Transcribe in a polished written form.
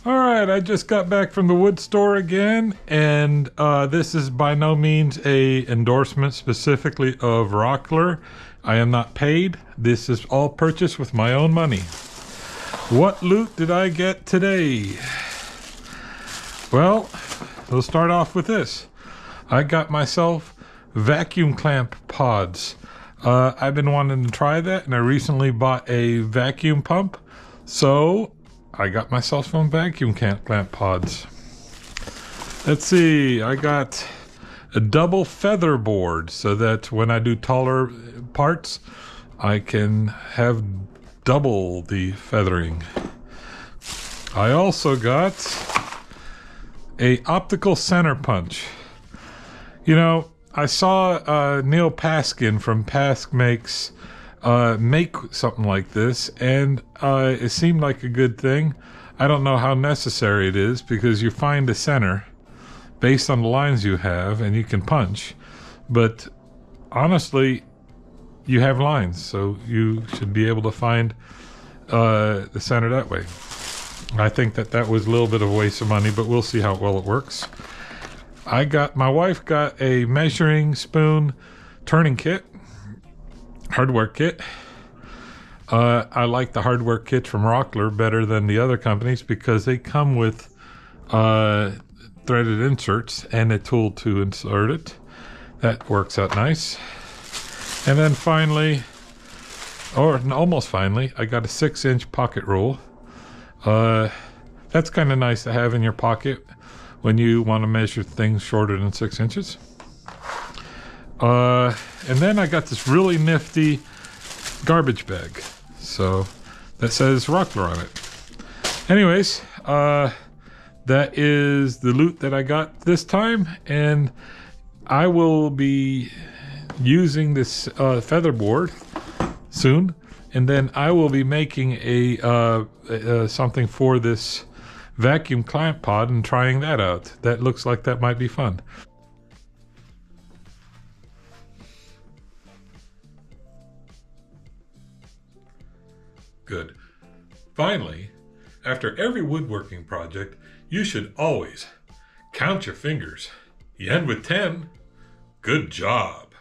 All right, I just got back from the wood store again, and this is by no means a endorsement specifically of Rockler. I am not paid. This is all purchased with my own money. What loot did I get today? Well, we'll start off with this. I got myself vacuum clamp pods. I've been wanting to try that, and I recently bought a vacuum pump, so I got myself some vacuum clamp pods. Let's see, I got a double feather board so that when I do taller parts, I can have double the feathering. I also got a optical center punch. You know, I saw Neil Paskin from Pask Makes make something like this, and it seemed like a good thing. I don't know how necessary it is, because you find a center based on the lines you have and you can punch, but honestly you have lines, so you should be able to find the center that way. I think that was a little bit of a waste of money, but we'll see how well it works. My wife got a measuring spoon turning kit, hardware kit. I like the hardware kits from Rockler better than the other companies because they come with threaded inserts and a tool to insert it. That works out nice. And then finally, or almost finally, I got a 6-inch pocket rule. That's kind of nice to have in your pocket when you want to measure things shorter than 6 inches. And then I got this really nifty garbage bag. So that says Rockler on it. Anyways, that is the loot that I got this time, and I will be using this feather board soon, and then I will be making a something for this vacuum clamp pod and trying that out. That looks like that might be fun. Good. Finally, after every woodworking project, you should always count your fingers. You end with 10. Good job.